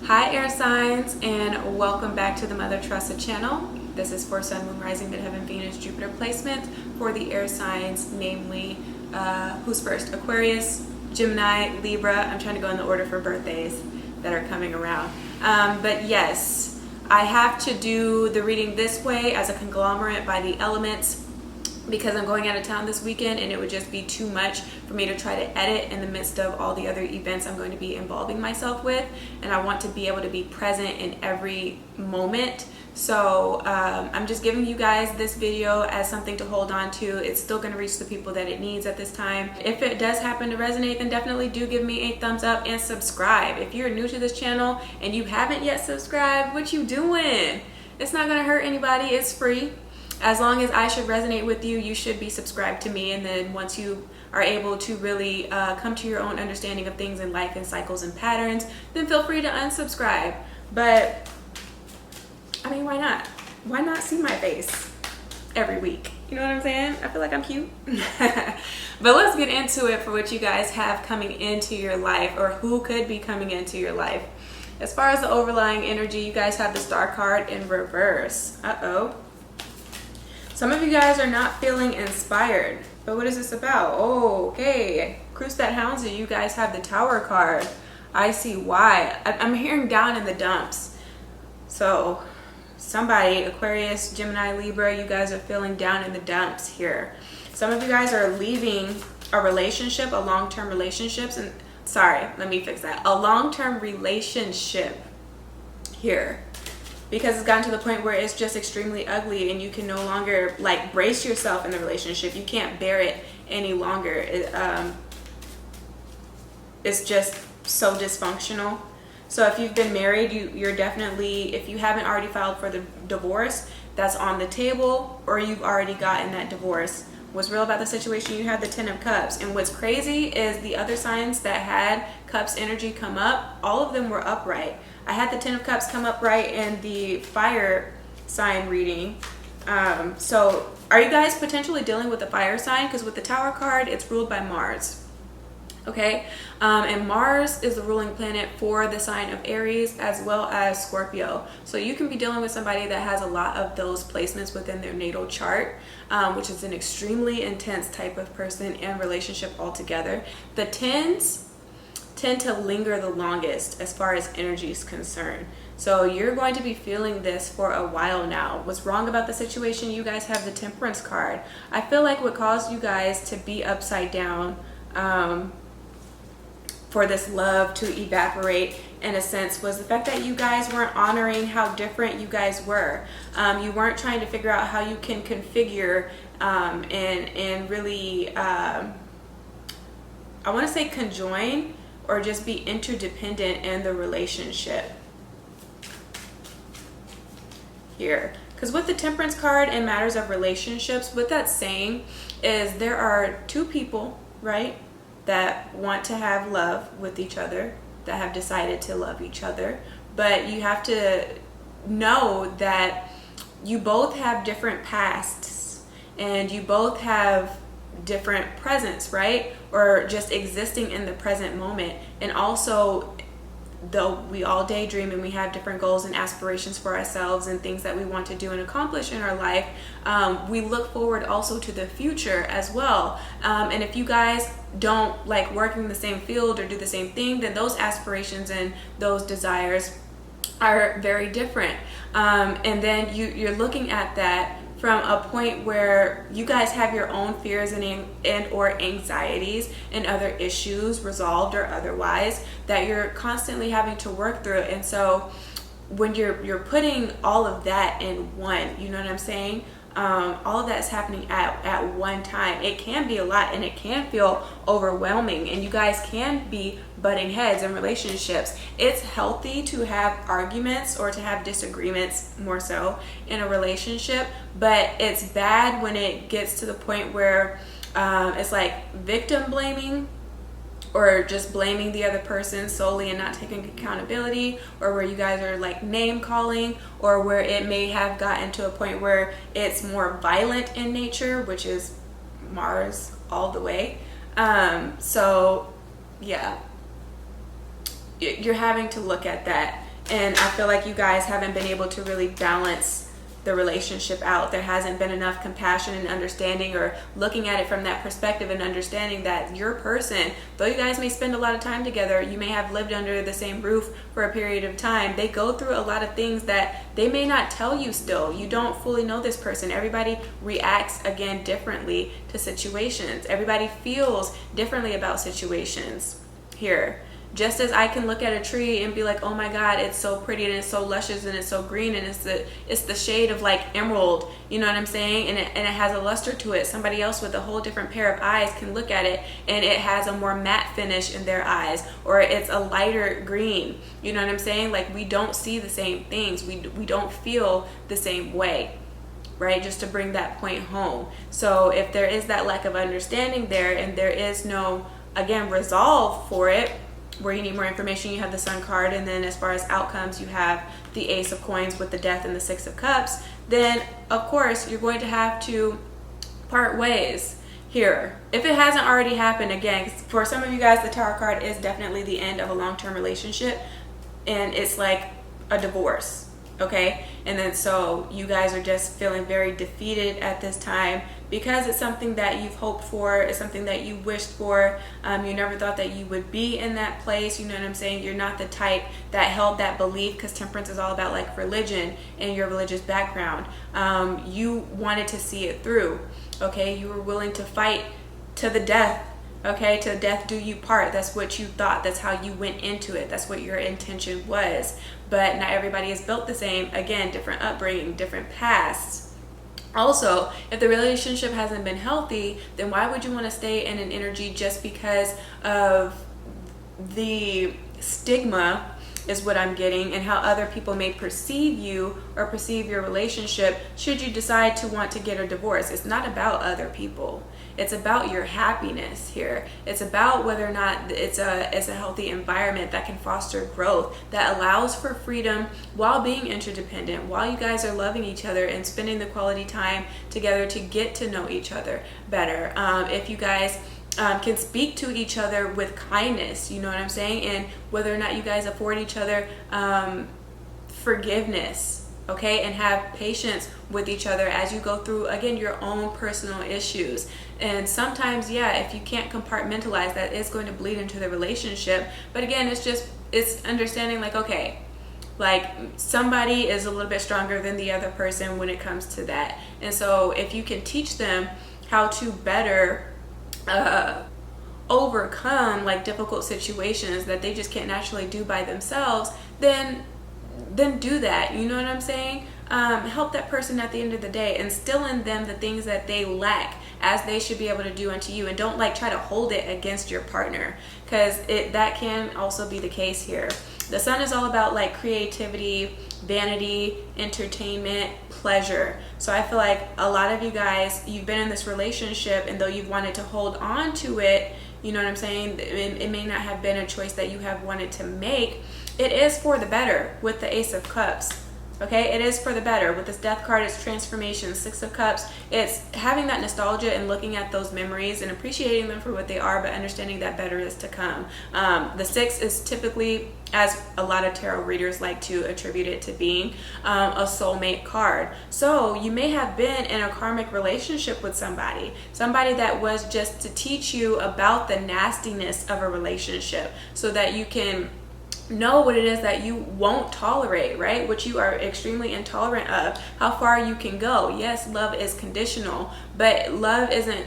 Hi air signs, and welcome back to the Mother Tressa channel. This is for Sun, Moon, Rising, Midheaven, Venus, Jupiter placement for the air signs, namely who's first? Aquarius, Gemini, Libra. I'm trying to go in the order for birthdays that are coming around. But yes, I have to do the reading this way as a conglomerate by the elements because I'm going out of town this weekend and it would just be too much for me to try to edit in the midst of all the other events I'm going to be involving myself with, and I want to be able to be present in every moment. So I'm just giving you guys this video as something to hold on to. It's still going to reach the people that it needs at this time. If it does happen to resonate, then definitely do give me a thumbs up and subscribe. If you're new to this channel and you haven't yet subscribed, what you doing? It's not going to hurt anybody. It's free. As long as I should resonate with you, you should be subscribed to me. And then once you are able to really come to your own understanding of things in life and cycles and patterns, then feel free to unsubscribe. But I mean, why not? Why not see my face every week? You know what I'm saying? I feel like I'm cute. But let's get into it for what you guys have coming into your life, or who could be coming into your life. As far as the overlying energy, you guys have the Star card in reverse. Uh-oh. Some of you guys are not feeling inspired. But what is this about? Oh, okay. Cruise that hounds you. You guys have the Tower card. I see why. I'm hearing down in the dumps. So somebody, Aquarius, Gemini, Libra, you guys are feeling down in the dumps here. Some of you guys are leaving a relationship, a long-term relationships, and sorry, let me fix that. A long-term relationship here. Because it's gotten to the point where it's just extremely ugly and you can no longer like brace yourself in the relationship. You can't bear it any longer. It's just so dysfunctional. So if you've been married, you're definitely, if you haven't already filed for the divorce, that's on the table, or you've already gotten that divorce. What's real about the situation, you have the Ten of Cups. And what's crazy is the other signs that had Cups energy come up, all of them were upright. I had the Ten of Cups come up right in the fire sign reading. So are you guys potentially dealing with a fire sign? Because with the Tower card, it's ruled by Mars. Okay, and Mars is the ruling planet for the sign of Aries as well as Scorpio. So you can be dealing with somebody that has a lot of those placements within their natal chart, which is an extremely intense type of person and relationship altogether. The tens tend to linger the longest as far as energy is concerned. So you're going to be feeling this for a while now. What's wrong about the situation? You guys have the Temperance card. I feel like what caused you guys to be upside down, for this love to evaporate in a sense, was the fact that you guys weren't honoring how different you guys were. You weren't trying to figure out how you can configure and really, I want to say conjoin, or just be interdependent in the relationship here. Because with the Temperance card in matters of relationships, what that's saying is there are two people, right, that want to have love with each other, that have decided to love each other, but you have to know that you both have different pasts and you both have different presents, right? Or just existing in the present moment. And also, though we all daydream and we have different goals and aspirations for ourselves and things that we want to do and accomplish in our life, we look forward also to the future as well. And if you guys don't like work in the same field or do the same thing, then those aspirations and those desires are very different. And then you're looking at that from a point where you guys have your own fears and or anxieties and other issues, resolved or otherwise, that you're constantly having to work through. And so when you're putting all of that in one, you know what I'm saying? All of that is happening at one time. It can be a lot and it can feel overwhelming, and you guys can be butting heads in relationships. It's healthy to have arguments or to have disagreements, more so, in a relationship, but it's bad when it gets to the point where it's like victim blaming, or just blaming the other person solely and not taking accountability, or where you guys are like name calling, or where it may have gotten to a point where it's more violent in nature, which is Mars all the way. So yeah, you're having to look at that And I feel like you guys haven't been able to really balance the relationship out. There hasn't been enough compassion and understanding, or looking at it from that perspective and understanding that your person, though you guys may spend a lot of time together, you may have lived under the same roof for a period of time, they go through a lot of things that they may not tell you still. You don't fully know this person. Everybody reacts, again, differently to situations. Everybody feels differently about situations here. Just as I can look at a tree and be like, oh my God, it's so pretty and it's so luscious and it's so green and it's the shade of like emerald, you know what I'm saying? And it has a luster to it. Somebody else with a whole different pair of eyes can look at it and it has a more matte finish in their eyes, or it's a lighter green. You know what I'm saying? Like, we don't see the same things. We don't feel the same way. Right? Just to bring that point home. So if there is that lack of understanding there, and there is no, again, resolve for it, where you need more information, you have the Sun card, and then as far as outcomes, you have the Ace of Coins with the Death and the Six of Cups, then of course you're going to have to part ways here. If it hasn't already happened, again, for some of you guys, the Tower card is definitely the end of a long-term relationship, and it's like a divorce, okay? And then so you guys are just feeling very defeated at this time, because it's something that you've hoped for, it's something that you wished for. You never thought that you would be in that place. You know what I'm saying? You're not the type that held that belief, because Temperance is all about like religion and your religious background. You wanted to see it through, okay? You were willing to fight to the death, okay? To death do you part. That's what you thought. That's how you went into it. That's what your intention was. But not everybody is built the same. Again, different upbringing, different pasts. Also, if the relationship hasn't been healthy, then why would you want to stay in an energy just because of the stigma, is what I'm getting, and how other people may perceive you or perceive your relationship should you decide to want to get a divorce? It's not about other people. It's about your happiness here. It's about whether or not it's a healthy environment that can foster growth, that allows for freedom while being interdependent, while you guys are loving each other and spending the quality time together to get to know each other better. If you guys can speak to each other with kindness, you know what I'm saying? And whether or not you guys afford each other forgiveness, okay? And have patience with each other as you go through, again, your own personal issues. And sometimes, yeah, if you can't compartmentalize, that is going to bleed into the relationship. But again, it's understanding like, okay, like somebody is a little bit stronger than the other person when it comes to that. And so if you can teach them how to better overcome like difficult situations that they just can't naturally do by themselves, then do that. You know what I'm saying? Help that person at the end of the day, and instill in them the things that they lack, as they should be able to do unto you. And don't like try to hold it against your partner, because that can also be the case here. The Sun is all about like creativity, vanity, entertainment, pleasure. So I feel like a lot of you guys, you've been in this relationship, and though you've wanted to hold on to it, you know what I'm saying, it may not have been a choice that you have wanted to make. It is for the better with the Ace of Cups. Okay, it is for the better. With this Death card, it's transformation. Six of Cups, it's having that nostalgia and looking at those memories and appreciating them for what they are, but understanding that better is to come. The Six is typically, as a lot of tarot readers like to attribute it to being, a soulmate card. So you may have been in a karmic relationship with somebody that was just to teach you about the nastiness of a relationship, so that you can know what it is that you won't tolerate, right? What you are extremely intolerant of, how far you can go. Yes, love is conditional, but love isn't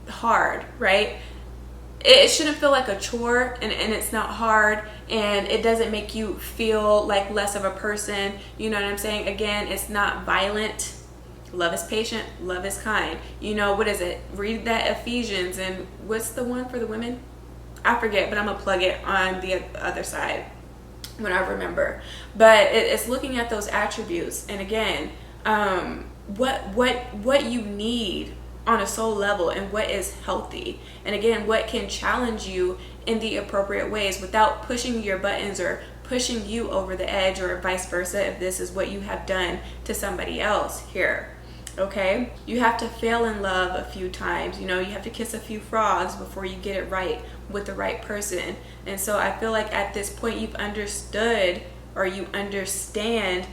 hard, right? It shouldn't feel like a chore, and it's not hard, and it doesn't make you feel like less of a person. You know what I'm saying? Again, it's not violent. Love is patient, love is kind. You know, what is it? Read that Ephesians, and what's the one for the women? I forget, but I'm gonna plug it on the other side when I remember. But it's looking at those attributes, and again, what you need on a soul level, and what is healthy, and again, what can challenge you in the appropriate ways without pushing your buttons or pushing you over the edge, or vice versa if this is what you have done to somebody else here. Okay, you have to fail in love a few times. You know, you have to kiss a few frogs before you get it right with the right person. And so I feel like at this point you've understood or you understand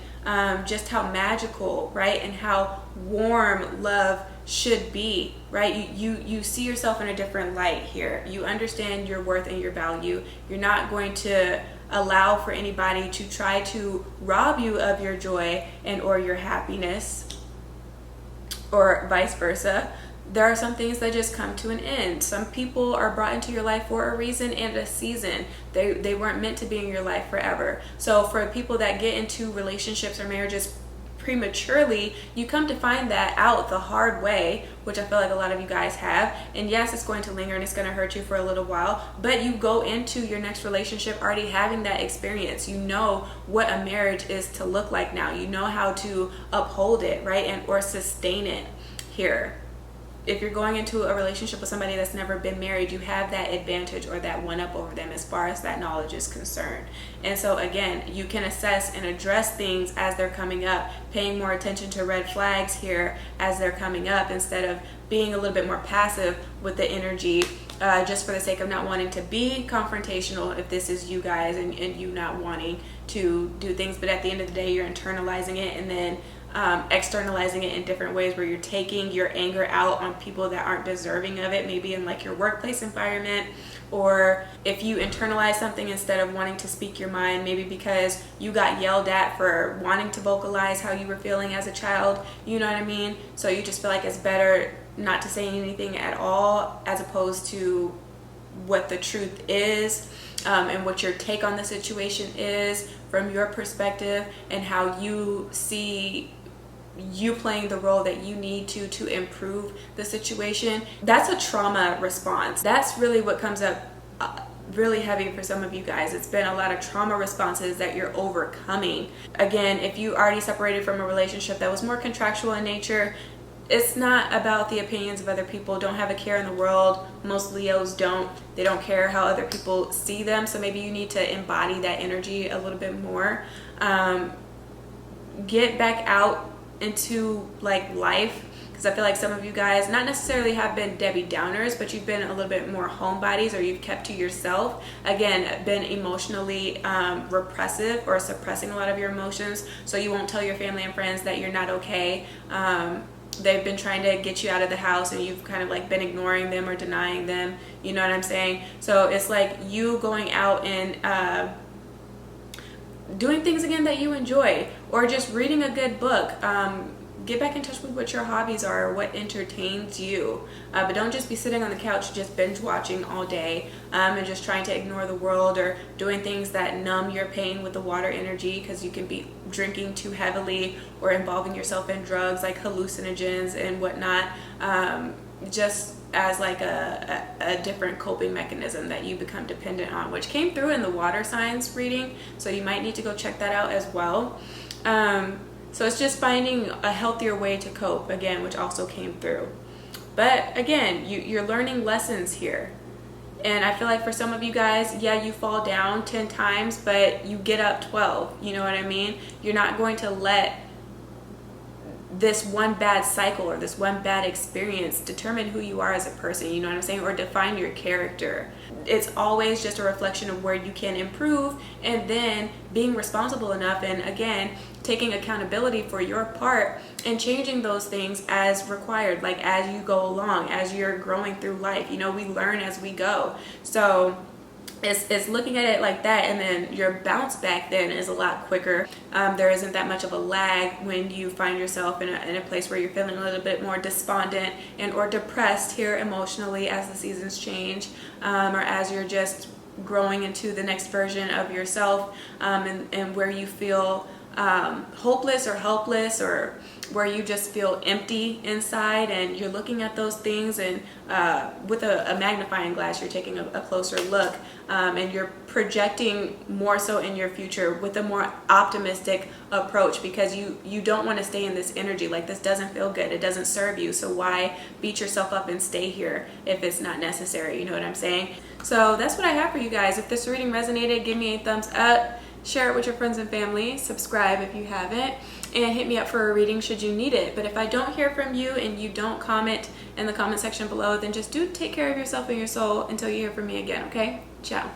just how magical, right, and how warm love should be, right? You see yourself in a different light here. You understand your worth and your value. You're not going to allow for anybody to try to rob you of your joy and or your happiness, or vice versa. There are some things that just come to an end. Some people are brought into your life for a reason and a season. They weren't meant to be in your life forever. So for people that get into relationships or marriages prematurely, you come to find that out the hard way, which I feel like a lot of you guys have. And yes, it's going to linger and it's going to hurt you for a little while, but you go into your next relationship already having that experience. You know what a marriage is to look like now. You know how to uphold it, right, and or sustain it here. If you're going into a relationship with somebody that's never been married, you have that advantage or that one up over them as far as that knowledge is concerned. And so again, you can assess and address things as they're coming up, paying more attention to red flags here as they're coming up, instead of being a little bit more passive with the energy, just for the sake of not wanting to be confrontational if this is you guys, and you not wanting to do things. But at the end of the day, you're internalizing it and then externalizing it in different ways, where you're taking your anger out on people that aren't deserving of it, maybe in like your workplace environment, or if you internalize something instead of wanting to speak your mind, maybe because you got yelled at for wanting to vocalize how you were feeling as a child, you know what I mean? So you just feel like it's better not to say anything at all, as opposed to what the truth is, and what your take on the situation is from your perspective, and how you see you playing the role that you need to improve the situation. That's a trauma response. That's really what comes up really heavy for some of you guys. It's been a lot of trauma responses that you're overcoming. Again, if you already separated from a relationship that was more contractual in nature, it's not about the opinions of other people. Don't have a care in the world. Most Leos don't. They don't care how other people see them. So maybe you need to embody that energy a little bit more. Get back out into like life, because I feel like some of you guys not necessarily have been Debbie Downers, but you've been a little bit more homebodies, or you've kept to yourself. Again, been emotionally repressive or suppressing a lot of your emotions, so you won't tell your family and friends that you're not okay. They've been trying to get you out of the house, and you've kind of like been ignoring them or denying them, you know what I'm saying? So it's like you going out and doing things again that you enjoy, or just reading a good book. Get back in touch with what your hobbies are, or what entertains you, but don't just be sitting on the couch just binge watching all day, and just trying to ignore the world, or doing things that numb your pain with the water energy, because you can be drinking too heavily or involving yourself in drugs like hallucinogens and whatnot, just as like a different coping mechanism that you become dependent on, which came through in the water signs reading, so you might need to go check that out as well. So it's just finding a healthier way to cope, again, which also came through. But again, you're learning lessons here. And I feel like for some of you guys, yeah, you fall down 10 times, but you get up 12. You know what I mean? You're not going to let this one bad cycle or this one bad experience determine who you are as a person, you know what I'm saying, or define your character. It's always just a reflection of where you can improve, and then being responsible enough, and again, taking accountability for your part and changing those things as required, like as you go along, as you're growing through life. You know, we learn as we go. So it's looking at it like that, and then your bounce back then is a lot quicker. There isn't that much of a lag when you find yourself in a place where you're feeling a little bit more despondent and or depressed here emotionally as the seasons change, or as you're just growing into the next version of yourself, and where you feel hopeless or helpless, or where you just feel empty inside, and you're looking at those things, and with a magnifying glass you're taking a closer look, and you're projecting more so in your future with a more optimistic approach, because you don't want to stay in this energy. Like, this doesn't feel good, it doesn't serve you, so why beat yourself up and stay here if it's not necessary, you know what I'm saying? So that's what I have for you guys. If this reading resonated, give me a thumbs up, share it with your friends and family, subscribe if you haven't, and hit me up for a reading should you need it. But if I don't hear from you and you don't comment in the comment section below, then just do take care of yourself and your soul until you hear from me again, okay? Ciao.